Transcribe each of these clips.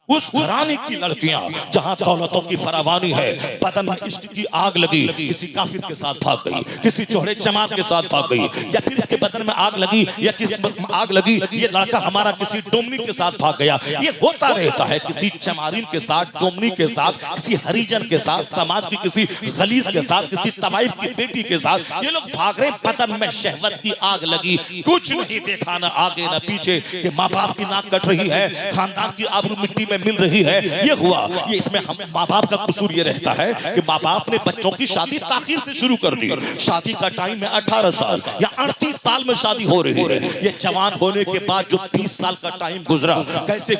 उस घराने की लड़कियां जहां दौलतों की फरावानी है, बदन में इश्क की आग लगी, किसी काफिर के साथ भाग गई, किसी चौड़े जमात के साथ भाग गई, या फिर इसके बदन में आग लगी या किसी आग लगी, ये लड़का हमारा किसी डोमनी के साथ भाग गया। ये होता रहता है, किसी चमारिन के साथ, डोमनी के साथ, किसी हरिजन के साथ, समाज की किसी गलीज के साथ, किसी तवाइफ की बेटी के साथ ये लोग भाग रहे। बदन में शहवत की आग लगी, कुछ नहीं देखा, ना आगे ना पीछे, कि माँ बाप की नाक कट रही है, खानदान की आबरू मिट्टी में मिल रही है। ये हुआ, ये इसमें हम माँ बाप का कसूर ये रहता है कि माँ बाप ने बच्चों की शादी ताखीर से शुरू कर दी। शादी का टाइम है 18 साल या 38 साल में शादी हो रही है। ये जवान होने के बाद जो 30 साल का टाइम गुजरा, कैसे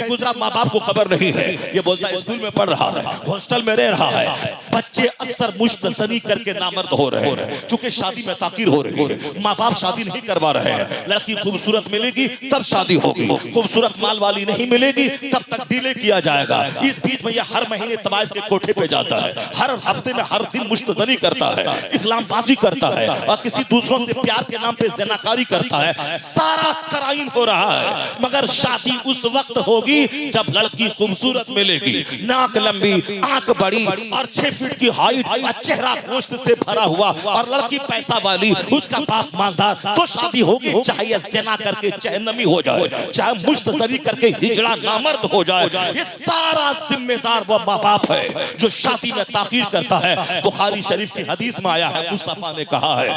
गुजरा माँ बाप को खबर नहीं है। ये बोलता है स्कूल में पढ़ रहा है, हॉस्टल में रह रहा है। बच्चे अक्सर मुश्तसनी करके नामर्द हो रहे हैं, चूंकि शादी में ताखीर हो रही है। माँ बाप शादी नहीं करवा रहे हैं। लड़की खूबसूरत मिलेगी तब शादी होगी, खूबसूरत माल वाली नहीं मिलेगी तब तक डिले किया जाएगा। इस बीच में यह हर महीने तवाइफ के कोठे पे जाता है, हर हफ्ते में हर दिन मुश्तदनी करता है, इस्लामबाजी करता है और किसी दूसरों से प्यार के नाम पे ज़नाकारी करता है। सारा क्राइम हो रहा है, मगर शादी उस वक्त होगी जब लड़की खूबसूरत मिलेगी, नाक लंबी, आंख बड़ी और 6 फीट की हाइट और चेहरा गोश्त से भरा हुआ, और लड़की पैसा वाली, उसका बाप मालदार, तो शादी होगी। चाहे यह ज़ना करके जहन्नमी हो जाए, चाहे मुश्तसनी करके हिजड़ा नामर्द हो जाए, ये सारा जिम्मेदार वो माँ बाप है जो शादी में ताखीर करता है। बुखारी शरीफ की हदीस में आया है, मुस्तफा ने कहा है,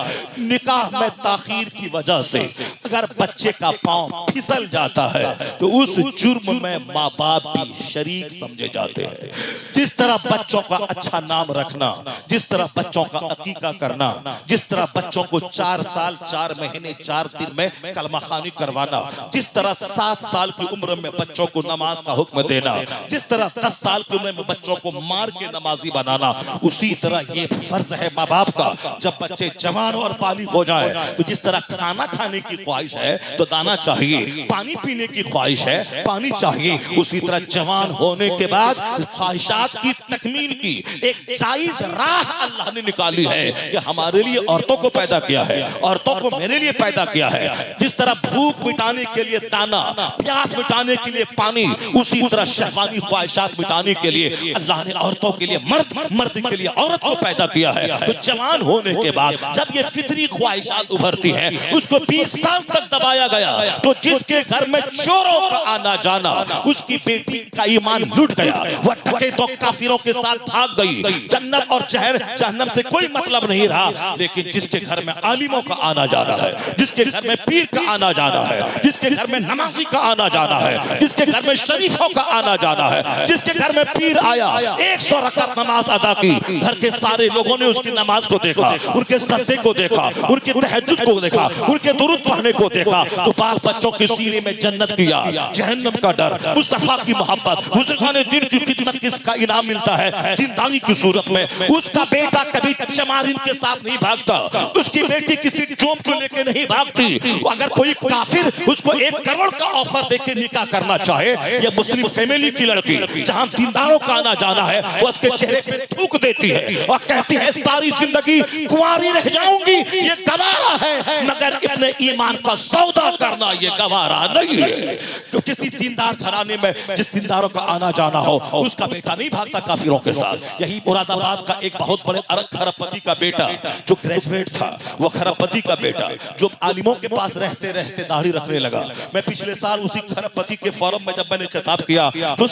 निकाह में ताखीर की वजह से अगर बच्चे का पांव फिसल जाता है तो उस जुर्म में माँ बाप भी शरीक समझे जाते हैं। जिस तरह बच्चों का अच्छा नाम रखना, जिस तरह बच्चों का अकीका करना, जिस तरह बच्चों को 4 साल 4 महीने 4 दिन में कलमा खानी करवाना, जिस तरह 7 साल की उम्र में बच्चों को नमाज का हुक्म देना, जिस तरह 10 साल की उम्र में बच्चों को मार के नमाजी बनाना, उसी तरह ये फर्ज है माँ बाप का, जब बच्चे जवान और बालिग हो जाए तो जिस तरह खाना खाने की ख्वाहिश है तो दाना चाहिए, पानी पीने की ख्वाहिश है पानी चाहिए, उसी तरह जवान होने के बाद ख्वाहिशात की तकमील की एक जायज राह अल्लाह ने निकाली है कि हमारे लिए औरतों को पैदा किया है, औरतों को मेरे लिए पैदा किया है। जिस तरह भूख मिटाने के लिए दाना, प्यास मिटाने के लिए पानी, उसी तरह शहवानी ख्वाहिशात मिटाने के लिए अल्लाह ने औरतों के लिए मर्द, मर्द के लिए औरत को पैदा किया है। तो जवान होने के बाद जब ये फितरी ख्वाहिशात उभरती है, उसको 20 साल तक दबाया गया, तो जिसके घर में चोरों का आना जाना, उसकी बेटी का ईमान लुट गया, वह डकैतों काफिरों के साथ भाग गई, जन्नत और जहन्नम से कोई मतलब नहीं रहा। लेकिन जिसके घर में आलिमों का आना जाना है, जिसके घर में पीर का आना जाना है, जिसके घर में नमाजी का आना जाना है, जिसके घर में शरीफों का आना जाना है, जिसके घर में पीर आया, 100 रकात नमाज अदा की, घर के सारे लोगों ने उसकी नमाज को देखा, उनके सजदे को देखा, उनके तहज्जुद को देखा, उनके दुरूद पढ़ने को देखा, तो बाल बच्चों के सीने में जन्नत की याद, जहन्नम का डर, मुस्तफा की मोहब्बत, बुजुर्गाने दिन की खिदमत, किसका इनाम मिलता है दीनदारी की सूरत में। उसका बेटा कभी चमारिन के साथ नहीं भागता, उसकी बेटी किसी डोम को लेके नहीं भागती। अगर कोई काफिर उसको 1 करोड़ का ऑफर देके निकाह करना चाहे, ये मुस्लिम फैमिली की लड़की जहां दीनदारों का आना जाना है, वो उसके चेहरे पे थूक देती है और कहती है सारी जिंदगी कुंवारी रह जाऊंगी, ये गवारा है, मगर अपने ईमान का सौदा करना ये गवारा नहीं है। तो किसी दीनदार घराने में जिस दीनदारों का आना जाना हो, उसका बेटा नहीं भागता काफिरों के साथ। यही मुरादाबाद का एक बहुत बड़े अरब खरबपति का बेटा जो ग्रेजुएट था, वो खरबपति का बेटा जो आलिमों के पास रहते रहते दाढ़ी रखने लगा। मैं पिछले साल उसी खरबपति के फोरम में जब मैंने खिताब किया तो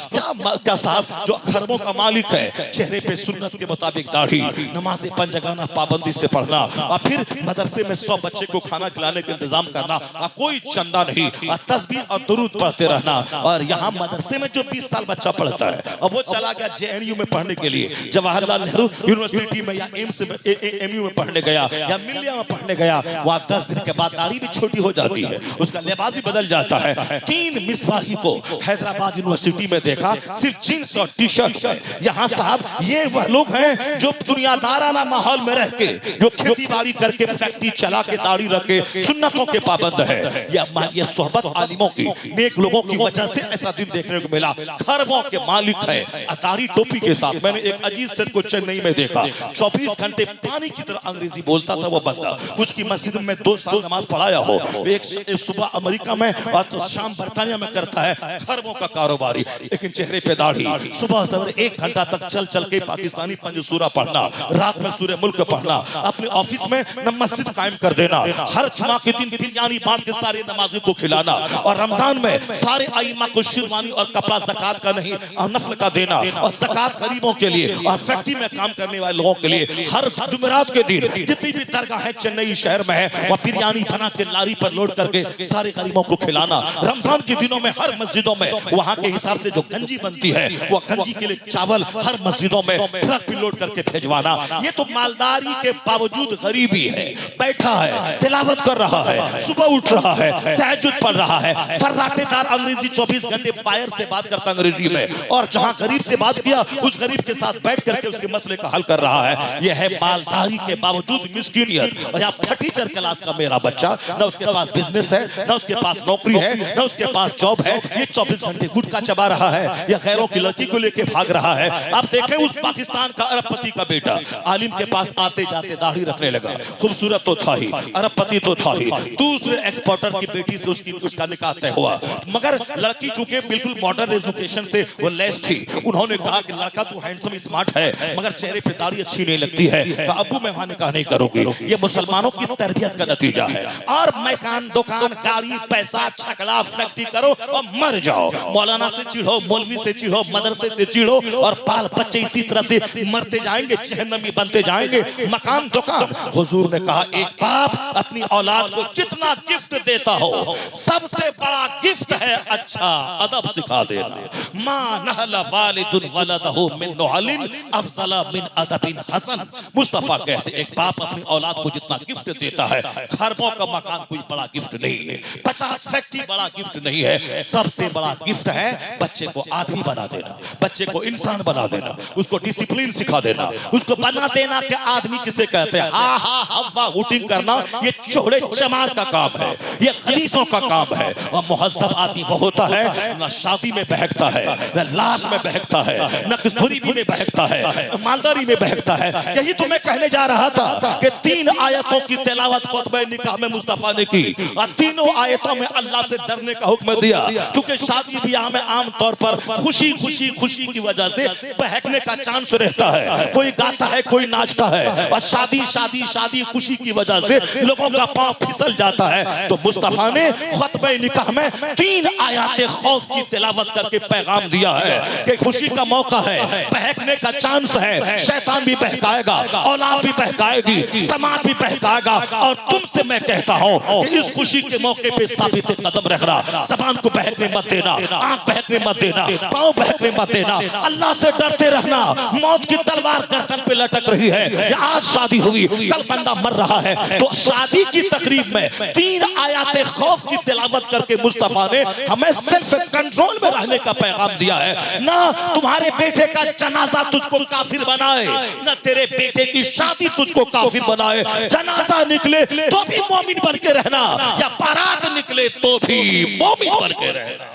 क्या साहब जो खरबों का मालिक है, चेहरे पे सुन्नत के मुताबिक दाढ़ी, नमाज़े 5 जगाना पाबंदी से पढ़ना, और फिर मदरसे में 100 बच्चे को खाना खिलाने का इंतजाम करना, कोई चंदा नहीं, और तस्बीह और दुरूद पढ़ते रहना। और यहाँ मदरसे में जो 20 साल बच्चा पढ़ता है, अब वो चला गया JNU में पढ़ने के लिए, जवाहरलाल नेहरू यूनिवर्सिटी में या एम्स में MU में पढ़ने गया या मिलिया में पढ़ने गया, वहाँ 10 दिन के बाद दाढ़ी भी छोटी हो जाती है, उसका लिबास ही बदल जाता है। 3 मिसबाही को हैदराबाद यूनिवर्सिटी में देखा, सिर्फ जींस और टी-शर्ट है। यहाँ साहब ये वह लोग हैं जो दुनियादाराना माहौल में रह के, जो खेती बाड़ी करके, फैक्ट्री चला के, दाढ़ी रख के सुन्नतों के पाबंद है। ये सोहबत आलिमों की, नेक लोगों की वजह से ऐसा दिन देखने को मिला। खरबों के मालिक है, अतारी टोपी के साथ। मैंने एक अजीज सेठ को चेन्नई में देखा, 24 घंटे पानी की तरह अंग्रेजी बोलता था वो बंदा। उसकी मस्जिद में 2 साल नमाज पढ़ाया हो, एक सुबह अमेरिका में और तो शाम बर्तानिया में करता है। खरबों का कारोबारी, लेकिन चेहरे पे दाढ़ी, सुबह सवेरे 1 घंटा तक चल चल के पाकिस्तानी पंज सूरा पढ़ना, रात में सूरे मुल्क पढ़ना, अपने ऑफिस में न मस्जिद कायम कर देना, हर जुमा के दिन बिरयानी बांट के सारे नमाजी को खिलाना, और रमजान में सारे आइमा को शिरवानी और कपड़ा ज़कात का नहीं और नफल का देना, और ज़कात गरीबों के लिए और फैक्ट्री में काम करने वाले लोगों के लिए हर जुमेरात के दिन जितनी भी दरगाह है चेन्नई शहर में है, वह बिरयानी बना के लारी पर लोड करके सारे गरीबों को खिलाना। रमजान के दिनों में हर मस्जिदों में वहां के हिसाब से जो गंजी बनती है, वो गंजी के लिए चावल हर मस्जिदों में ट्रक भी लोड करके भेजवाना। ये तो मालदारी के बावजूद गरीबी है, बैठा है, तिलावत कर रहा है, सुबह उठ रहा है, तहज्जुद पढ़ रहा है, फर्राटेदार अंग्रेजी 24 घंटे बाहर से बात करता अंग्रेजी में, और जहां गरीब से बात किया उस गरीब के साथ बैठ करके उसके मसले का हल कर रहा है। यह है मालदारी के बावजूद मिस्कीनियत। और आप टीचर क्लास का मेरा बच्चा, न उसके पास बिजनेस है, न उसके पास नौकरी है, न उसके पास जॉब है, ये 24 घंटे गुटखा चबा रहा है या गैरों की लड़की को लेके भाग रहा है। आप देखें उस पाकिस्तान का अरबपति का बेटा आलिम के पास आते जाते दाढ़ी रखने लगा, खूबसूरत तो था ही, अरबपति तो था ही, दूसरे एक्सपोर्टर की बेटी से उसका निकाह तय हुआ, मगर लड़की चूंकि बिल्कुल मॉडर्न एजुकेशन से वो लेस थी, उन्होंने कहा कि लड़का तो हैंडसम स्मार्ट है मगर चेहरे पे दाढ़ी अच्छी नहीं लगती है, तो अब्बू मैं वहां निकाह नहीं करूंगी। ये मुसलमानों की तरबियत का नतीजा है। और मकान, दुकान, गाड़ी, पैसा, छकड़ा, फैक्ट्री करो और मर जाओ। मौलाना से चिढ़ो, मौलवी से चिढ़ो, मदरसे से चिढ़ो, और बाल बच्चे इसी तरह से मरते जाएंगे, जहन्नमी बनते जाएंगे। मकान, दुकान, हुजूर ने कहा एक बाप अपनी औलाद को जितना गिफ्ट देता हो, सबसे बड़ा गिफ्ट है अच्छा अदब सिखा देना। मां नहला वालिदुन वलदहु मिन नुहलिन अफज़ला मिन अदबिन हसन। मुस्तफा कहते एक बाप अपनी औलाद को जितना गिफ्ट देता है, खरबों का मकान कोई बड़ा गिफ्ट नहीं है, 50 फैक्ट्री बड़ा गिफ्ट नहीं है। सबसे बड़ा गिफ्ट है बच्चे को आदमी बना देना, बच्चे को इंसान बना देना, उसको डिसिप्लिन सिखा देना, उसको बना देना कि आदमी किसे कहते हैं। हा हा हवा हुटिंग करना ये चोड़े चमार का काम है, ये खलीसों का काम है। और मुहज्जब आदमी वो होता है न शादी में बहकता है, न लाश में बहकता है, न गरीबी में बहकता है, मालदारी में बहकता है। यही तो मैं कहने जा रहा था कि 3 आयतों की तिलावत खुतबे निकाह में मुस्तफा ने की, और तीनों आयतों में अल्लाह से डरने का हुक्म दिया, क्योंकि शादी ब्याह में आमतौर पर खुशी खुशी खुशी की वजह से बहकने का चांस रहता है। कोई गाता है, कोई नाचता है, और शादी शादी शादी खुशी की वजह से लोगों का पांव फिसल जाता है। तो मुस्तफा ने खुतबे निकाह में 3 आयत खौफ की तिलावत करके पैगाम दिया है कि खुशी का मौका है, बहकने का चांस है, शैतान भी बहकाएगा, औलाद भी बहकाएगी, समाज भी बहकाएगा। और तुमसे मैं कहता हूं कि इस खुशी के मौके पे साबित कदम रखना, जबान को बहकने मत देना, आंख बहकने मत देना, पांव बहकने मत देना, अल्लाह से डरते रहना। मौत की तलवार गर्दन पे लटक रही है, आज शादी हुई, कल बंदा मर रहा है, तो शादी की तकरीब में 3 आयत खौफ की तिलावत करके मुस्तफा ने हमें सेल्फ कंट्रोल में रहने का पैगाम दिया है। ना तुम्हारे बेटे का जनाजा तुझको काफिर बनाए, ना तेरे बेटे की शादी तुझको काफिर बनाए। जनाजा निकले तो भी मोमिन बन के रहना, या बारात निकले तो भी मोमिन बन के रहना।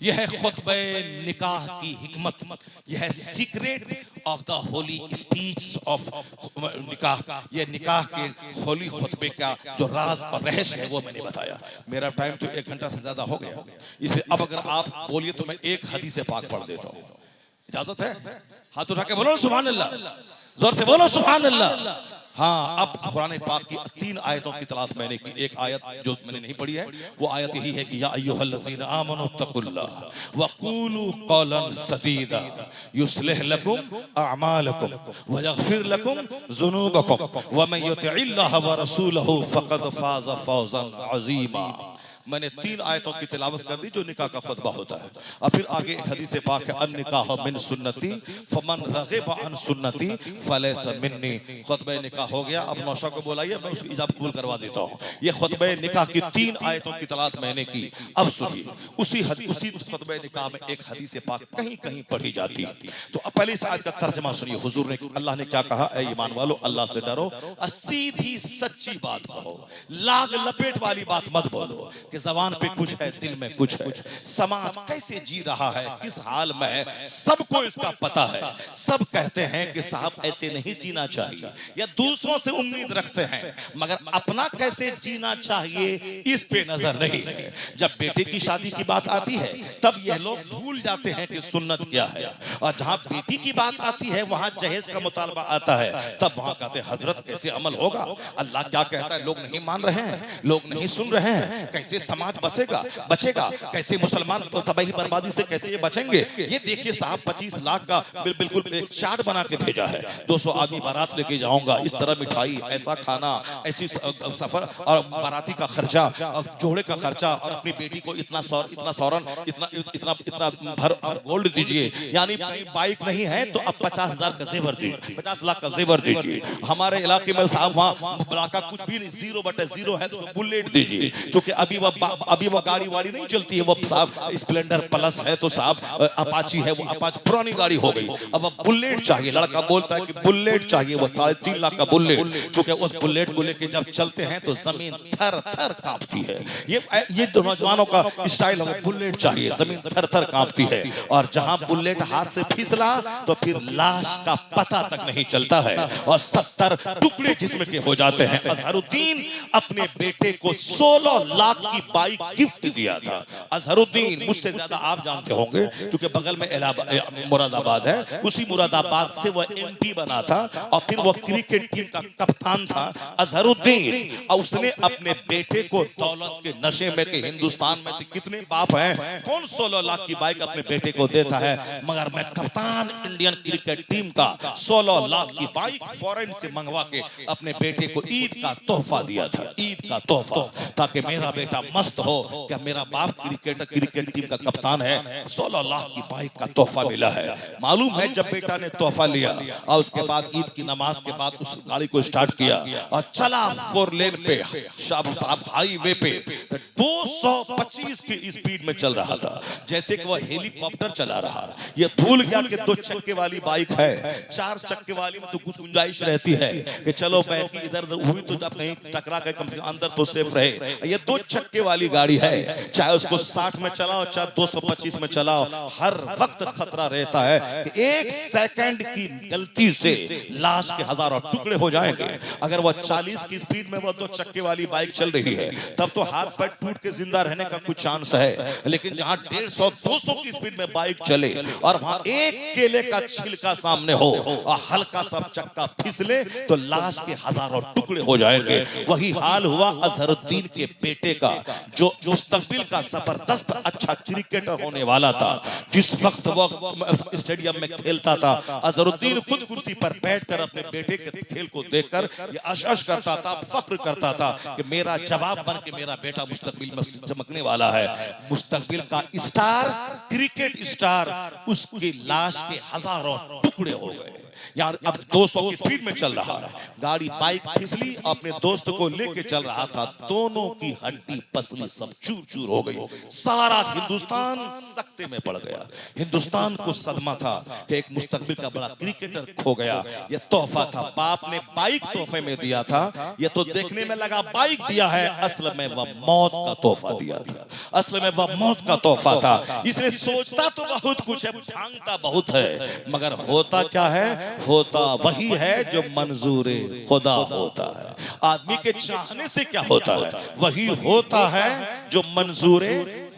यह है खुतबे निकाह की हिकमत, यह है secret of the Holi speech of निकाह। यह निकाह के होली खुतबे का जो राज और रहस्य है वो मैंने बताया। मेरा टाइम तो 1 घंटा से ज्यादा हो गया, इसलिए अब अगर आप बोलिए तो मैं एक हदीस पाक पढ़ देता हूँ। इजाजत है? हाथ उठा के बोलो सुभान अल्लाह, जोर से बोलो सुभान अल्लाह। हाँ, अब कुरान पाक की 3 आयतों की तलाश मैंने की। एक आयत जो मैंने नहीं पढ़ी है वो आयत यही है कि या अय्युहल्लज़ीना आमनू तक़ुल्लाह वक़ूलू क़ौलन सदीदा युस्लिह लकुम अअमालकुम व यग़फिर लकुम ज़ुनूबकुम व मन युतिइल्लाह व रसूलहु फ़क़द फ़ाज़ फ़ौज़न अज़ीमा। मैंने 3 आयतों की तिलावत कर दी जो निकाह का खुतबा होता है। और फिर आगे एक हदीस पाक है, अन निकाह मिन सुन्नती फमन रग़िब अन सुन्नती फलैसा मिन्नी। खुतबे निकाह हो गया। अब नौशा को बुलाइए, मैं उसकी इजाज़त कबूल करवा देता हूँ। ये खुतबे निकाह की 3 आयतों की तलाश मैंने की। अब सुनिए, उसी खुतबे निकाह में एक हदीस पाक कहीं कहीं पढ़ी जाती है। तो अब पहले इस आयत का तर्जमा सुनिए। हुजूर ने, अल्लाह ने क्या कहा, ऐ ईमान वालो अल्लाह से डरो, सीधी सच्ची बात कहो, लाग लपेट वाली बात मत बोलो। कि जबान पे कुछ है, दिल में कुछ है। समाज कैसे जी रहा है, किस हाल में है, सबको इसका पता है। सब कहते हैं कि साहब ऐसे नहीं जीना चाहिए, या दूसरों से उम्मीद रखते हैं, मगर अपना कैसे जीना चाहिए इस पे नजर नहीं है। जब बेटे की शादी की बात आती है तब यह लोग भूल जाते हैं कि सुन्नत क्या है, और जहां बेटी की बात आती है वहां जहेज का मुतालबा आता है, तब वहां कहते हैं हजरत कैसे अमल होगा, अल्लाह क्या कहता है, लोग नहीं मान रहे हैं, लोग नहीं सुन रहे हैं, कैसे समाज बचेगा, कैसे मुसलमान तबाही बर्बादी से कैसे ये बचेंगे। ये देखिए साहब 25 लाख का बिल्कुल चार्ट बना के भेजा है, 200 आदमी बारात लेके जाऊंगा, इस तरह मिठाई, ऐसा खाना, ऐसी सफर, और बाराती का खर्चा, जोड़े का खर्चा, और अपनी बेटी को इतना सौरन, इतना भर और गोल्ड दीजिए। यानी बाइक नहीं है तो अब 50,000 का जेवर दीजिए, 50 लाख का जेवर दीजिए। हमारे इलाके में साहब वहाँ इलाका कुछ भी नहीं, 0/0 है, तो बुलेट दीजिए, क्योंकि अभी वो गाड़ी वाड़ी नहीं चलती है, वो साहब स्प्लेंडर प्लस है, तो साहब अपाची है, वो अपाची पुरानी गाड़ी हो गई, अब बुलेट चाहिए। लड़का बोलता है कि बुलेट चाहिए, वो 3.5 लाख का बुलेट, क्योंकि उस बुलेट को लेके जब चलते हैं तो जमीन थर थर कांपती है। ये तो नौजवानों का स्टाइल है, बुलेट चाहिए, जमीन थर थर कांपती है। और जहां बुलेट हाथ से फिसला तो फिर लाश का पता तक नहीं चलता है, और 70 टुकड़े जिस्म के हो जाते हैं। अजहरुद्दीन अपने बेटे को 16 लाख की बाइक गिफ्ट दिया था। अजहरुद्दीन मुझसे ज्यादा आप जानते होंगे, क्योंकि बगल में मुरादाबाद है, उसी मुरादाबाद से वह MP बना था, और फिर वो क्रिकेट टीम का कप्तान था अजहरुद्दीन। और उसने अपने बेटे को दौलत के नशे में, के हिंदुस्तान में कितने बाप हैं, कौन 16 लाख की बाइक अपने बेटे को देता है, मगर मैं कप्तान इंडियन क्रिकेट टीम का 16 लाख की बाइक फॉरेन से मंगवा के अपने बेटे को ईद का तोहफा दिया था, ईद का तोहफा, ताकि मेरा बेटा मस्त हो, क्या मेरा बाप क्रिकेट टीम का कप्तान है, 16 लाख की बाइक का तोहफा मिला है। मालूम है जब बेटा ने तोहफा लिया और उसके बाद ईद की नमाज के बाद उस गाड़ी को स्टार्ट किया और चला 4 लेन पे, साहब हाईवे पे 225 की स्पीड में चल रहा था, जैसे कि वह हेलीकॉप्टर चला रहा। ये भूल गया कि 2 चक्के वाली बाइक है, 4 चक्के वाली में तो कुछ गुंजाइश रहती है कि चलो बैठ की इधर उधर हुई तो जब कहीं टकरा के कम से कम अंदर तो सेफ रहे। ये 2 चक्के वाली गाड़ी है, चाहे उसको 60 में चलाओ चाहे 225 में चलाओ, हर वक्त खतरा रहता है कि 1 सेकंड की गलती से लाश के हजारों टुकड़े हो जाएंगे। अगर वो 40 की स्पीड में वो 2 चक्के वाली बाइक चल रही है तब तो हाथ पैर टूट के जिंदा रहने का कुछ चांस है, लेकिन जहां 150-200 की स्पीड में बाइक चले और वहां एक केले का छिलका सामने हो और हल्का सा चक्का फिसले तो लाश के हजारों टुकड़े हो जाएंगे। वही हाल हुआ अजहरुद्दीन के बेटे का, जो मुस्तकबिल का जबरदस्त अच्छा क्रिकेटर होने वाला था। जिस वक्त वो स्टेडियम में खेलता था, अजहरुद्दीन खुद कुर्सी पर बैठकर अपने बेटे के खेल को देखकर ये अश करता था, फख्र करता था कि मेरा जवाब बन के मेरा बेटा मुस्तकबिल में चमकने वाला है। मुस्तकबिल का स्टार, क्रिकेट स्टार, उसकी लाश के हजारों टुकड़े हो गए। यार अब 200 की स्पीड में चल रहा है, गाड़ी बाइक फिसली, अपने दोस्त को लेके चल रहा था, दोनों की हड्डी पसली सब चूर चूर हो गई। सारा हिंदुस्तान सख्ते में पड़ गया। हिंदुस्तान को सदमा था कि एक मुस्तकबिल का बड़ा क्रिकेटर खो गया। यह तोहफा था, बाप ने बाइक तोहफे में दिया था। यह तो देखने में लगा बाइक दिया है, असल में वह मौत का तोहफा दिया था, असल में वह मौत का तोहफा था। इसने सोचता तो बहुत कुछ है, भांगता बहुत है, मगर होता क्या है, होता वही है जो मंजूर खुदा होता है। आदमी के चाहने से क्या होता है, वही होता है जो मंजूर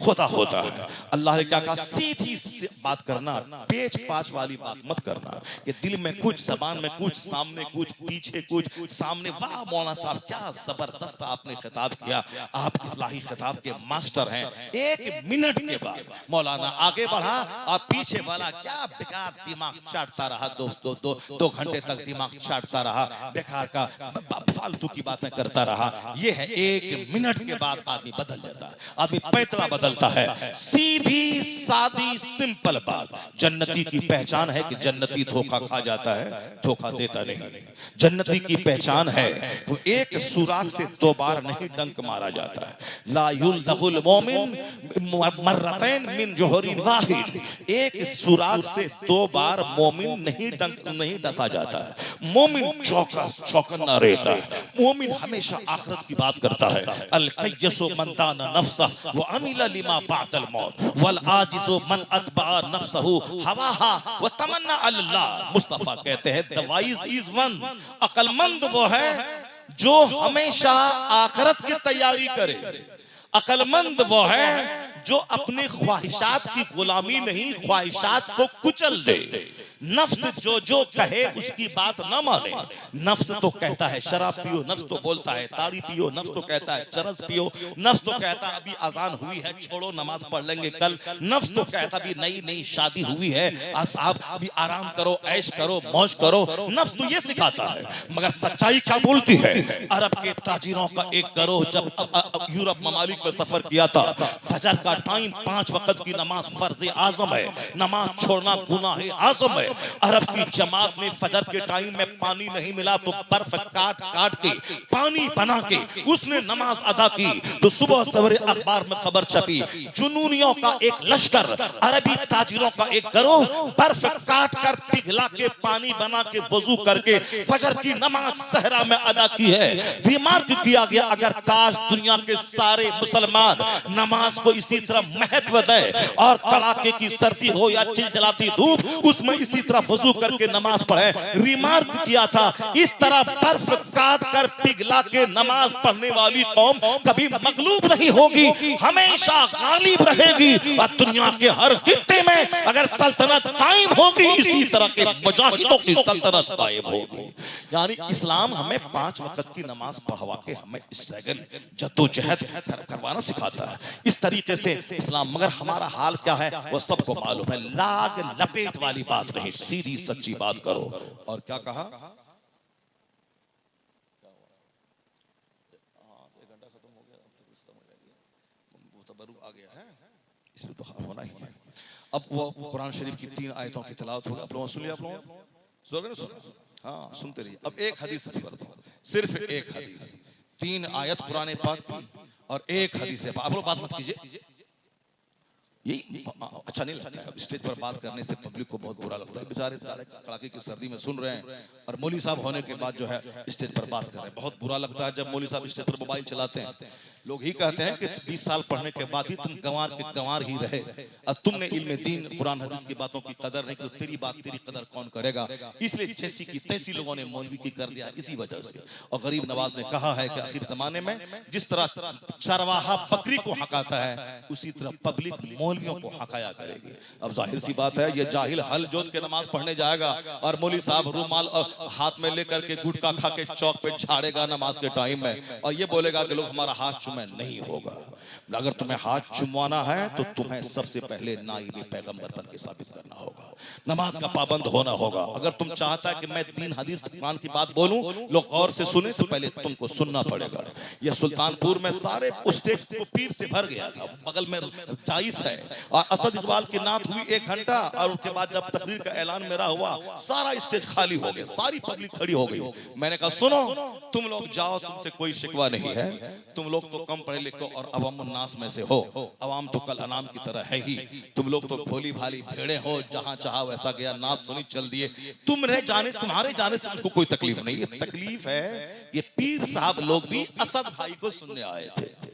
खुदा होता है। अल्लाह ने क्या कहा, सीधी बात करना, पेच पाच वाली बात मत करना कि दिल में कुछ, जबान में कुछ, सामने कुछ, पीछे कुछ, सामने। वाह मौलाना साहब क्या जबरदस्त आपने खिताब किया, आप इस्लाही खिताब के मास्टर हैं। 1 मिनट के बाद मौलाना आगे बढ़ा और पीछे वाला क्या बेकार दिमाग चाटता रहा, 2 घंटे तक दिमाग चाटता रहा, बेकार का फालतू की बातें करता रहा। ये है 1 मिनट के बाद आदमी बदल जाता है, आदमी पैतरा बदलता है। सीधी सादी सिंपल बात, जन्नती की पहचान है कि जन्नती धोखा खा जाता है, धोखा देता नहीं। जन्नती की पहचान है वो एक सुराख से 2 बार नहीं डंक मारा जाता है। ला युल्दगुल मोमिन मर्रतैन मिन जोहरिन वाहिद, एक सुराख से 2 बार मोमिन नहीं डंक नहीं डसा जाता है। मोमिन चौकन्ना रहता है, मोमिन हमेशा आखिरत की बात करता है। अल कय्यसु मन दाना नफ्सा व अमिला लिमा बादल मौत वल आजिजु मन अतबा नफ्सहु हवाहा व तमन्ना अल्लाह। मुस्तफा कहते हैं द वाइज इज वन, अक्लमंद वो है जो हमेशा आखिरत की तैयारी करे। अक्लमंद वो है जो अपनी ख्वाहिशात की गुलामी नहीं, ख्वाहिशात को कुचल दे। नफ्स जो कहे उसकी बात न माने। नफ्स तो कहता है शराब पियो, नफ्स तो बोलता है ताड़ी पियो, नफ्स तो कहता है चरस पियो, नफ्स तो कहता है अभी अजान हुई है छोड़ो नमाज पढ़ लेंगे कल, नफ्स तो कहता है अभी नई शादी हुई है आप अभी आराम करो, ऐश करो, मौज करो। नफ्स तो ये सिखाता है, मगर सच्चाई क्या बोलती है? अरब के ताजिरों का एक गिरोह जब यूरोप ममालिक में सफर किया था, फजर का टाइम 5 वक्त की नमाज फर्ज आजम है, नमाज छोड़ना गुनाह आजम है। अरब की जमात में फजर के टाइम में पानी नहीं मिला तो बर्फ काट के पानी बना के उसने नमाज अदा की। तो सुबह सवेरे अखबार में खबर छपी, जुनूनियों का एक लश्कर, अरबी ताजिरों का एक गिरोह बर्फ काट कर पिघला के पानी बना के वजू करके फजर की नमाज सहरा में अदा की है। रिमार्क किया गया अगर काश दुनिया के सारे मुसलमान नमाज को इसी तरह महत्व दे और कड़ाके की सर्दी हो या चिलचिलाती धूप उसमें इसी तरह वजू करके नमाज पढ़े। रिमार्क किया था इस तरह बर्फ काट कर पिघला के नमाज पढ़ने वाली कौम कभी मगलूब नहीं होगी, हमेशा गालिब रहेगी। और दुनिया के हर खित्ते में अगर सल्तनत कायम होगी इसी तरह के मुजाहिदों की सल्तनत कायम होगी। यानी इस्लाम हमें 5 वक्त की नमाज पढ़वा के हमें स्ट्रगल जद्दोजहद करवाना सिखाता है। इस तरीके से इस्लाम, मगर हमारा हाल क्या है वो सबको मालूम है। लाग लपेट वाली बात नहीं, सीधी सच्ची बात करो। और क्या कहा? आ गया है, इसलिए तो होना ही है। अब वो कुरान शरीफ की 3 आयतों की तिलावत होगी। आप लोगों ने सुन लिया? आप लोगों ने सुना? हाँ, सुनते रहिए। अब एक हदीस सिर्फ एक हदीस, 3 आयत कुरान पाक की और एक हदीस है। आप लोग बात मत कीजिए, यही अच्छा नहीं लगता है। स्टेज पर बात करने से पब्लिक को बहुत बुरा लगता है। बेचारे कड़ाके की सर्दी में सुन रहे हैं और मौली साहब होने के बाद जो है स्टेज पर बात कर रहे हैं। बहुत बुरा लगता है जब मौली साहब स्टेज पर मोबाइल चलाते हैं। लोग ही कहते हैं कि 20 साल पढ़ने के बाद ही तुम गंवार के गंवार ही रहे। अब तुमने इल्म दीन कुरान हदीस की बातों की कदर नहीं की, तो तेरी बात तेरी कदर कौन करेगा? इसलिए जैसी की तैसी लोगों ने मौलवी की कर दिया इसी वजह से। और गरीब नवाज ने कहा है कि आखिर जमाने में जिस तरह चरवाहा बकरी को हकाता है उसी तरह पब्लिक मौलवियों को हकाया करेगी। अब जाहिर सी बात है ये जाहिल हल जोत के नमाज पढ़ने जाएगा और मौलवी साहब रूमाल हाथ में लेकर के गुटखा खा के चौक पे झाड़ेगा नमाज के टाइम में और ये बोलेगा कि लोग हमारा हाथ चुमे। नहीं होगा। अगर तुम्हें हाथ चुमवाना है तो तुम्हें सबसे पहले नाइब पैगंबर बन के साबित करना होगा, नमाज का पाबंद होना होगा। अगर तुम चाहता है कि मैं 3 हदीस कुरान की बात बोलूं, लोग गौर से सुने, तो पहले तुमको सुनना पड़ेगा। यह सुल्तानपुर में सारे स्टेज को पीर से भर गया था, बगल में 40 है और असद इकबाल की नात हुई 1 घंटा और उसके बाद जब तकरीर का ऐलान मेरा हुआ सारा स्टेज खाली हो गया, सारी पब्लिक खड़ी हो गई। मैंने कहा सुनो, तुम लोग जाओ, तुमसे कोई शिकवा नहीं है, तुम लोग तो कम पढ़े लिखो और अवामुन नास में से हो। अवाम तो कल अनाम की तरह है ही, तुम लोग तो भोली भाली भेड़े हो, जहां चाहा वैसा गया, नात सुनी चल दिए। तुम्हारे जाने से मुझको कोई तकलीफ नहीं है। तकलीफ है ये पीर साहब लोग भी असद भाई को सुनने आए थे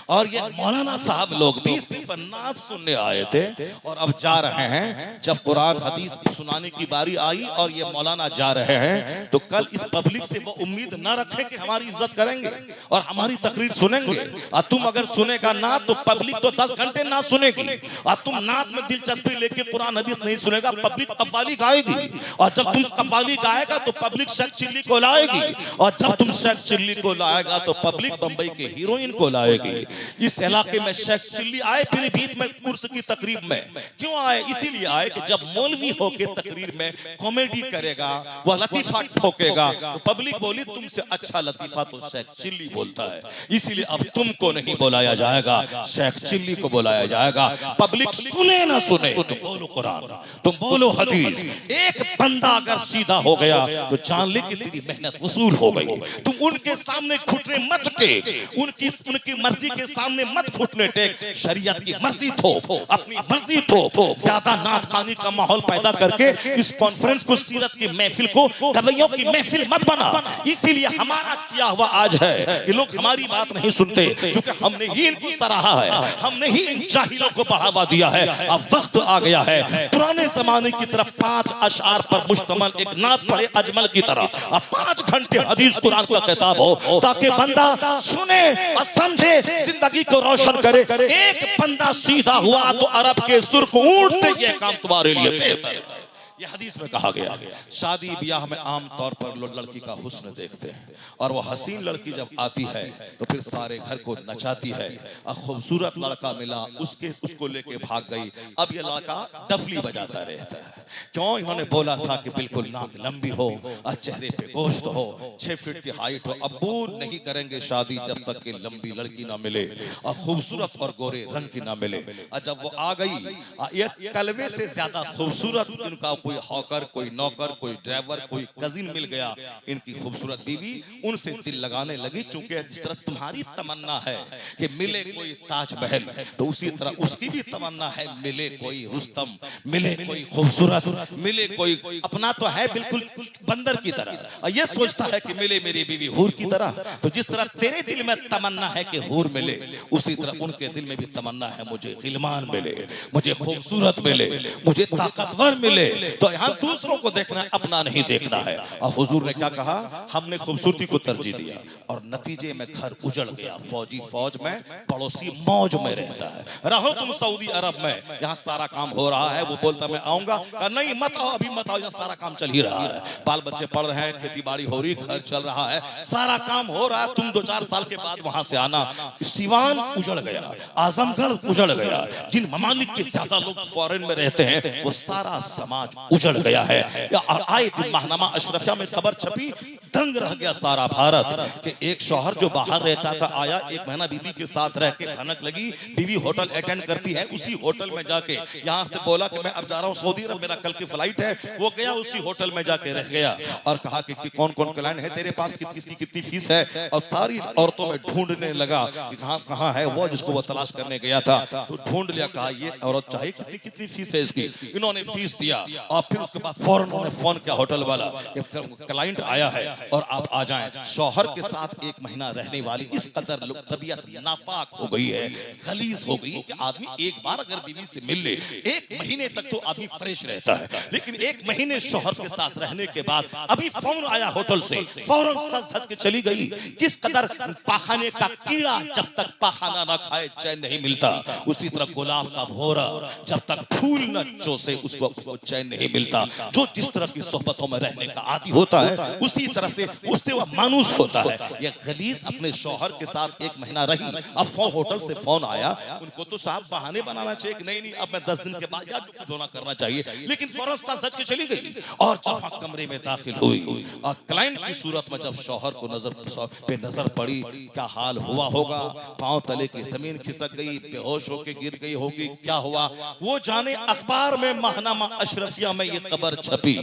और ये मौलाना साहब लोग भी सिर्फ नात सुनने आए थे और अब जा रहे हैं। जब कुरान हदीस सुनाने की बारी आई और ये मौलाना जा रहे हैं तो कल इस पब्लिक से वो उम्मीद ना रखें कि हमारी इज्जत करेंगे और हमारी तकरीर सुनेंगे। और तुम अगर सुनेगा नात तो पब्लिक तो 10 घंटे नात सुनेगी और तुम नात में दिलचस्पी लेके कुरान हदीस नहीं सुनेगा, पब्लिक कव्वाली गाएगी और जब तुम कव्वाली गाएगा तो पब्लिक शेख चिल्ली को लाएगी और जब तुम शेख चिल्ली को लाएगा तो पब्लिक बंबई के हीरोइन को लाएगी। जाएगी। इस इलाके में शेख चिल्ली आए पीलीभीत में उर्स की तकरीब में। क्यों आए? इसीलिए आए कि जब मौलवी होके तकरीर में कॉमेडी करेगा, वह लतीफा ठोकेगा, तो पब्लिक बोली तुमसे अच्छा लतीफा तो शेख चिल्ली बोलता है, इसीलिए अब तुमको नहीं बुलाया जाएगा, शेख चिल्ली को बुलाया जाएगा। पब्लिक सुने ना सुने, तुम बोलो कुरान, तुम बोलो हदीस। एक बंदा अगर सीधा हो गया तो जान ले कि तेरी मेहनत वसूल हो गई। तुम उनके सामने घुटने मत टेक, उनकी मर्जी के सामने मत घुटने टेक, शरीयत की मर्जी थोप, अपनी मर्जी थोप। ज्यादा नात खानी का माहौल पैदा करके इस कॉन्फ्रेंस को, सीरत की महफिल को गवैयों की महफिल मत बना। इसीलिए हमारा किया हुआ आज है कि लोग हमारी बात नहीं सुनते, क्योंकि हमने ही इनको सराहा है, हमने ही इन जाहिलों को बढ़ावा दिया है। अब वक्त आ गया है पुराने जमाने की तरफ 5 अशआर पर मुश्तमल एक नात पढ़े अजमल की तरह, अब 5 घंटे हदीस कुरान का किताब हो, ताकि बंदा सुने और समझे, जिंदगी को रोशन करे। एक बंदा सीधा हुआ तो अरब के सुर्ख ऊंट से ये काम तुम्हारे लिए बेहतर है। ये हदीस में कहा गया। शादी ब्याह में आम तौर पर लोग लड़की का हुस्न देखते हैं, और वो हसीन लड़की जब आती है तो फिर सारे घर को नचाती है। खूबसूरत लड़का मिला, उसको लेके भाग गई। अब ये लड़का डफली बजाता रहता है। क्यों? इन्होंने बोला था कि बिल्कुल नाक लंबी हो और चेहरे पे गोश्त हो, 6 फीट की हाइट हो। अब्बू नहीं करेंगे शादी जब तक कि लंबी लड़की ना मिले और खूबसूरत और गोरे रंग की ना मिले। और जब वो आ गई, ये कलवे से ज्यादा खूबसूरत इनका कोई हॉकर, कोई नौकर, कोई ड्राइवर, कोई कजिन मिल गया, इनकी खूबसूरत बीवी उनसे दिल लगाने लगी। चूंकि जिस तरह तुम्हारी तमन्ना है कि मिले कोई ताजमहल, तो उसी तरह उसकी भी तमन्ना है मिले कोई रुस्तम, मिले कोई खूबसूरत, मिले कोई अपना तो है बिल्कुल बंदर की तरह, और ये सोचता है कि मिले मेरी बीवी हूर की तरह। तो जिस तरह तेरे दिल में तमन्ना है कि हूर मिले, उसी तरह उनके दिल में भी तमन्ना है मुझे गिलमान मिले, मुझे खूबसूरत मिले, मुझे ताकतवर मिले। तो यहाँ दूसरों को देखना है, अपना नहीं देखना है। और हुजूर ने क्या कहा? हमने खूबसूरती को तरजीह दिया और नतीजे में घर उजड़ गया। फौजी फौज में, पड़ोसी मौज में रहता है। रहो तुम सऊदी अरब में, यहाँ सारा काम हो रहा है। वो बोलता मैं आऊंगा, नहीं मत आओ, अभी मत आओ, यहाँ सारा काम चल ही रहा है। बाल बच्चे पढ़ रहे हैं, खेती बाड़ी हो रही, घर चल रहा है, सारा काम हो रहा है। तुम 2-4 साल के बाद वहां से आना। सिवान उजड़ गया, आजमगढ़ उजड़ गया। जिन ममालिक के ज्यादा लोग फॉरेन में रहते हैं, वो सारा समाज उजड़ गया है। आए दिन माहनामा अशरफिया में खबर छपी, दंग रह गया सारा भारत कि एक शौहर जो बाहर रहता था आया, 1 महीना बीवी के साथ रह के भनक लगी। बीवी होटल अटेंड करती है, उसी होटल में जाके यहाँ से बोला कि मैं अब जा रहा हूँ सऊदी अरब, मेरा कल की फ्लाइट है। वो गया उसी होटल में जाके रह गया और कहा कि कौन कौन क्लाइंट है तेरे पास, किसकी कितनी फीस है, और सारी औरतों में ढूंढने लगा कि कहाँ है वो जिसको वो तलाश करने गया था। तो ढूंढ लिया, कहा ये औरत चाहिए, कितनी फीस है इसकी। इन्होंने फीस दिया और फिर उसके बाद फौरन उन्होंने फोन किया होटल वाला, क्लाइंट आया है और आप आ जाएं। शौहर के साथ 1 महीना रहने वाली इस कदर तबीयत नापाक हो गई है, गलीज हो गई कि आदमी एक बार अगर बीवी से मिल ले, 1 महीने तक तो आदमी फ्रेश रहता है, लेकिन 1 महीने शौहर के साथ रहने के बाद अभी फोन आया होटल से, फौरन सज धज के चली गई। किस कदर पाखाने का कीड़ा जब तक पाखाना न खाए चैन नहीं मिलता, उसी तरह गुलाब का भौरा जब तक फूल न चूसे उसको चैन नहीं मिलता। जो जिस तरह की सोहबतों में रहने का आदी होता है, उसी तरह से उससे वह मानूस होता है। ये गलीज अपने शौहर के साथ 1 महीना रही, अब होटल से फोन आया, उनको तो साहब बहाने बनाना चाहिए कि नहीं अब मैं 10 दिन के बाद या कुछ होना करना चाहिए, लेकिन फौरन सच के चली गई। और जब कमरे में दाखिल हुई और क्लाइंट की सूरत में जब शौहर को नजर पड़ी, क्या हाल हुआ होगा। पांव तले की जमीन खिसक गई, बेहोश होकर गिर गई होगी, क्या हुआ वो जाने। अखबार में माहनामा अशरफिया में ये खबर छपी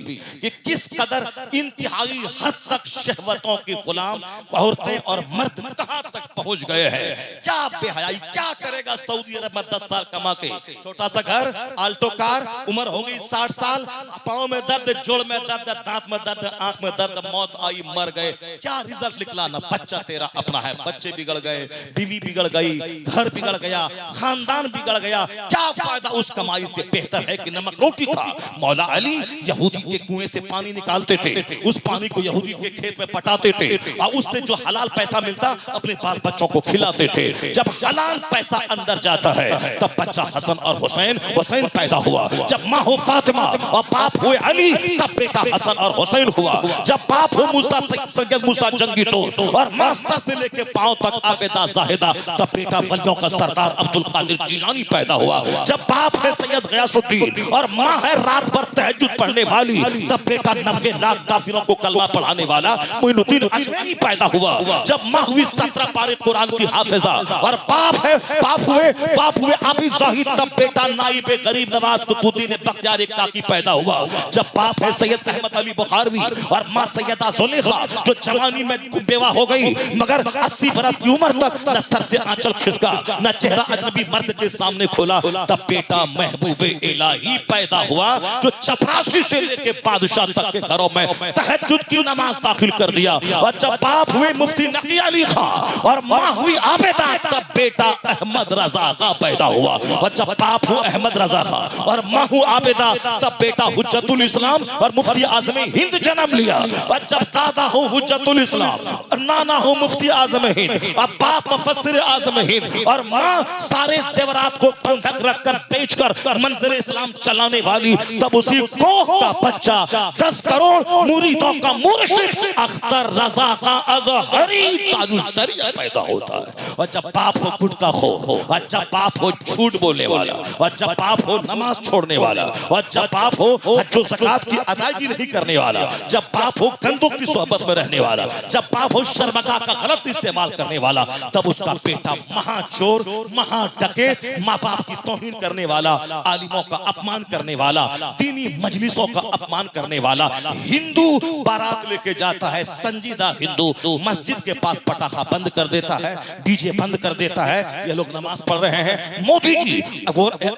कि किस कदर इंतहाई हद तक शहवतों के गुलाम औरतें और मर्द कहां तक पहुंच गए हैं। क्या बेहयाई, क्या करेगा सऊदी अरब में 10 साल कमा के, छोटा सा घर, आल्टो कार, उम्र हो गई 60 साल, पांव में दर्द, जोड़ में दर्द, दांत में दर्द, आंख में दर्द, मौत आई, मर गए। क्या रिजल्ट निकला? ना बच्चा तेरा अपना है, बच्चे बिगड़ गए, बीवी बिगड़ गई, घर बिगड़ गया, खानदान बिगड़ गया। क्या फायदा उस कमाई से? बेहतर है कि नमक रोटी था। मौला अली यहूदी के कुएं से पानी निकालते थे, उस पानी को यहूदी के खेत में पटाते थे और उससे जो हलाल पैसा मिलता अपने बाल बच्चों को खिलाते थे। जब हलाल पैसा अंदर जाता है तब बच्चा हसन और हुसैन पैदा हुआ। जब माँ हो फातिमा और बाप हुए अली, तब बेटा हसन और हुसैन हुआ। जब बाप हुए मूसा सैयद मूसा जंगी दोस्त और मास्टर से लेके पांव तक आबिदा जाहिदा, तब बेटा वलियों का सरदार अब्दुल कादिर जिलानी पैदा हुआ। जब बाप है सैयद गयासुद्दीन और माँ है रात भर तहज्जुद पढ़ने वाली, तब बेटा 90 लाख काफिरों को कलमा पढ़ाने वाला मोइनुद्दीन अजमेरी पैदा हुआ। जब माँ हुई 17 पारे कुरान की हाफिजा और बाप हुए आबिद जाहिद, तब बेटा नाइबे गरीब नवाज कुतुबुद्दीन बख्तियार काकी पैदा हुआ। जब बाप है सैयद अहमद अली बुखारवी और माँ सैयदा जुलेखा जो जवानी में बेवा हो गई, मगर 80 बरस की उम्र तक न सर से आंचल खिसका, न चेहरा अजनबी मर्द के सामने खोला, तब बेटा महबूबे इलाही पैदा हुआ जो चपरासी से लेके बादशाह तक के घरों में तहज्जुद की नमाज दाखिल कर दिया। और जब बाप हुए मुफ्ती नकी अली खां और माँ हुई आबिदा, तब बेटा अहमद रजा खां पैदा हुआ। और जब बाप हुआ अहमद रजा खां और माँ हुई आबिदा, तब बेटा हुज्जतुल इस्लाम और मुफ्ती आज़म हिंद जन्म लिया। और जब दादा हो हुज्जतुल इस्लाम और नाना हो मुफ्ती आज़म हिंद और बाप मुफस्सिर आज़म हिंद और माँ सारे ज़ेवरात को बंधक रखकर बेचकर मंज़िल इस्लाम चलाने वाली, तब उसी कोख का बच्चा 10 करोड़ मुरीदों का मुर्शिद अख्तर रजा का अज़हरी ताजुल शरीयत पैदा होता है। और जब बाप हो गुटखा खो, और जब बाप हो झूठ बोलने वाला, और जब बाप हो नमाज छोड़ने वाला, और जब बाप हो हज और ज़कात की अदायगी नहीं करने वाला, जब बाप हो गंदों की सोहबत में रहने वाला, जब बाप हो शर्मगाह का गलत इस्तेमाल करने वाला, तब उसका बेटा महाचोर, महाडकैत, माँ बाप की तौहीन करने वाला, आलिमों का अपमान करने वाला, दीनी मजलिसों का अपमान करने वाला, हिंदू बारात लेके जाता है, संजीदा हिंदू मस्जिद के पास पटाखा बंद कर देता है, डीजे बंद कर देता है। ये लोग नमाज पढ़ रहे हैं। मोदी जी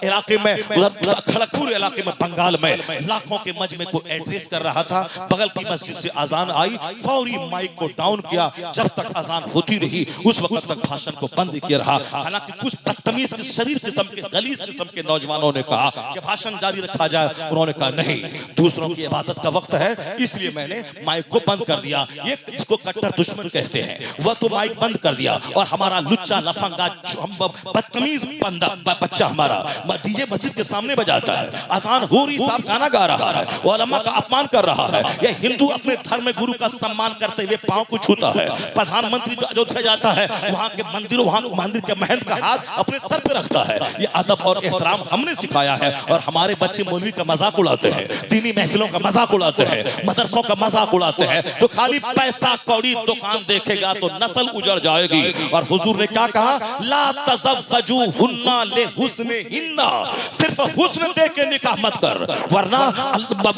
इलाके में, खड़गपुर इलाके में, बंगाल में लाखों के मजमे को एड्रेस कर रहा था। बगल की मस्जिद से अजान आई, फौरी माइक को डाउन किया, जब तक अजान होती रही उस वक्त तक भाषण को बंद किया रहा। हालांकि कुछ बदतमीज के शरीर किस्म के गलीज किस्म के नौजवानों ने कहा कि भाषण जारी रखा जाए, उन्होंने कहा नहीं, दूसरों की इबादत का वक्त है, इसलिए मैंने माइक को बंद कर दिया। ये इसको कट्टर दुश्मन कहते हैं। वह तो माइक बंद कर दिया और हमारा लुच्चा लफंगा बदतमीज बच्चा हमारा डीजे मस्जिद के सामने बजाता है, अजान हो रही, साहब गाना गा रहा है, उलमा का अपमान कर रहा है। यह हिंदू अपने धर्म गुरु का सम्मान करते हुए पांव को छूता है। प्रधानमंत्री जो अयोध्या जाता है, वहां के मंदिरों, वहां मंदिर के महंत का हाथ अपने सर पे रखता है। ये अदब और एहतराम हमने सिखाया है। और हमारे बच्चे मौलवी का मजाक उड़ाते हैं, दीनी महफिलों का मजाक उड़ाते हैं, मदरसों का मजाक उड़ाते हैं। तो खाली पैसा कौड़ी दुकान देखेगा तो नस्ल उजड़ जाएगी। और हुजूर ने क्या कहा, ला तज़व्वजू हुन्ना ले हुस्ने हिन्ना, सिर्फ हुस्न देख के निकाह मत कर, वरना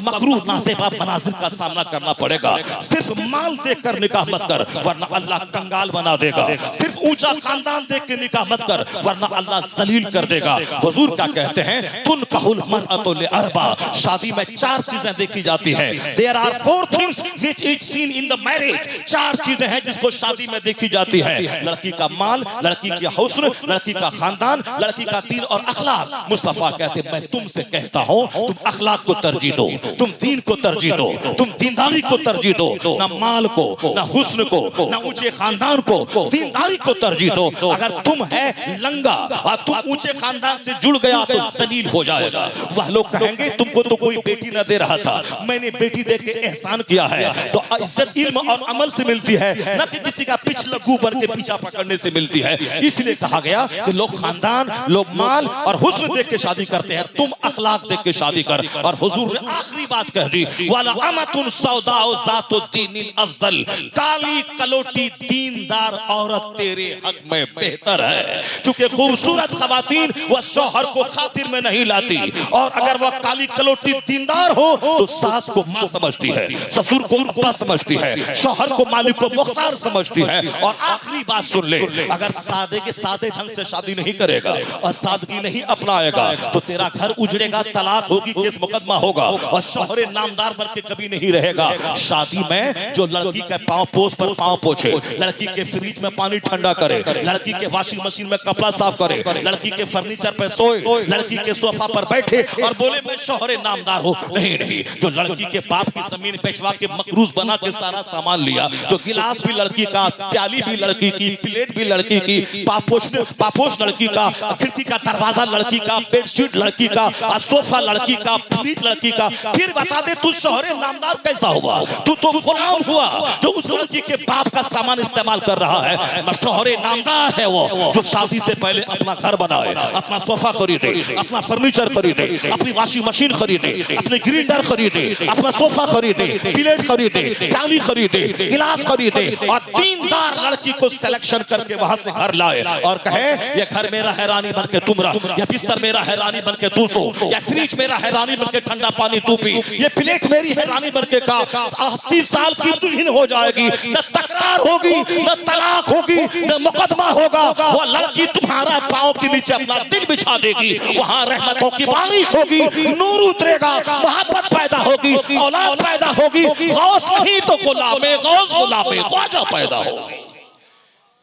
मकरूह नासेबा मनाजिर का सामना करना पड़ेगा। सिर्फ माल देख कर निकाह मत कर, वरना अल्लाह कंगाल बना देगा। सिर्फ ऊंचा खानदान देख के निकाह मत कर, वरना अल्लाह जलील कर देगा। हुजूर क्या कहते हैं, तुन कहूल मरअतु लिअरबा, शादी में 4 चीजें देखी जाती है। There are 4 things which is seen in the marriage, 4 चीजें हैं जिसको शादी में देखी जाती है। लड़की का माल, लड़की की हुस्न, लड़की का खानदान, लड़की का दीन और अखलाक। मुस्तफा कहते मैं तुमसे कहता हूं, तुम अखलाक को तरजीह दो, तुम दीन को तरजीह दो, तुम दीनदारी को तरजीह दो, ना माल को, ना हुस्न को, ना ऊंचे खानदान को, दीनदारी को तरजीह दो। अगर तुम है लंगा और तुम ऊंचे खानदान से जुड़ गया तो जलील हो जाएगा। वह लोग कहेंगे तुमको तो कोई बेटी न दे रहा था, मैंने बेटी दे के एहसान किया है। तो इज्जत इल्म और अमल से मिलती है, न कि किसी का पिछलग्गू बन के पीछा पकड़ने से मिलती है। इसलिए कहा गया कि लोग खानदान, लोग माल और हुस्न देख के शादी करते हैं, तुम अखलाक देख के शादी कर। और हुजूर ने आखिरी बात कह दी, वाला अमतुन सौदाउ ज़ातुद्दीनिल अफज़ल, काली कलोटी दीनदार औरत तेरे हक में बेहतर है। चूंकि खूबसूरत खवातीन वह शौहर को खातिर में नहीं लाती, और अगर वह काली कलोटी दीनदार हो तो सास को मां समझती है, ससुर को अब्बा समझती है, शौहर को मालिक को मुख्तार समझती है। और आखिरी बात सुन ले, अगर सादे के सादे ढंग से शादी नहीं करेगा और सादगी नहीं अपनाएगा तो तेरा घर उजड़ेगा, तलाक होगी, केस मुकदमा होगा और शौहरे नामदार बन के कभी नहीं रहेगा। शादी में जो लड़की के पांव पोछ पर पांव पोछे, लड़की के फ्रिज में पानी ठंडा करे, लड़की के वॉशिंग मशीन में कपड़ा साफ करे, लड़की के फर्नीचर पे सोए, लड़की के सोफा पर बैठे और बोले मैं शौहरे नामदार हूं, नहीं, जो लड़की के बाप की जमीन बेचवा के मकरूज बना के सारा सामान लिया, तो गिलास भी लड़की का, प्याली भी लड़की की, प्लेट भी लड़की की, पापोश लड़की का, खिड़की का दरवाजा लड़की का, बेडशीट लड़की का, सोफा लड़की का, पीड़ित लड़की का, फिर बता दे तू शोहरे नामदार कैसा हुआ? तू तो गुलाम हुआ जो उस लड़की के बाप का सामान इस्तेमाल कर रहा है। मगर शोहरे नामदार है वो जो शादी से पहले अपना घर बनाए, अपना सोफा खरीदे, अपना फर्नीचर खरीदे, अपनी वॉशिंग मशीन खरीदे, अपने ग्राइंडर खरीदे, अपना सोफा खरीदे, प्लेट खरीदे, चाबी खरीदे, गिलास खरीदे और दीनदार लड़की को सिलेक्शन करके वहां से घर लाए और कहे ये घर मेरा है रानी बन के तुम रह, या बिस्तर मेरा है रानी बन के तू सो, या फ्रिज मेरा है रानी बन के ठंडा पानी तू पी, ये प्लेट मेरी है रानी बन के का 80 साल की दुल्हन हो जाएगी, न तकरार होगी, न तलाक होगी, न मुकदमा होगा। वो लड़की तुम्हारा पांव के नीचे अपना दिल बिछा देगी, वहां रहमतों की बारिश होगी, नूर उतरेगा, मोहब्बत पैदा होगी, औलाद पैदा होगी, गौस नहीं तो गुलामे गौस गुलामे ख्वाजा पैदा होगी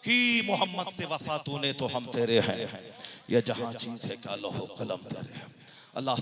कि मोहम्मद से वफा तूने तो हम तेरे हैं, ये जहां चीज है क्या लोहो कलम तेरे। अल्लाह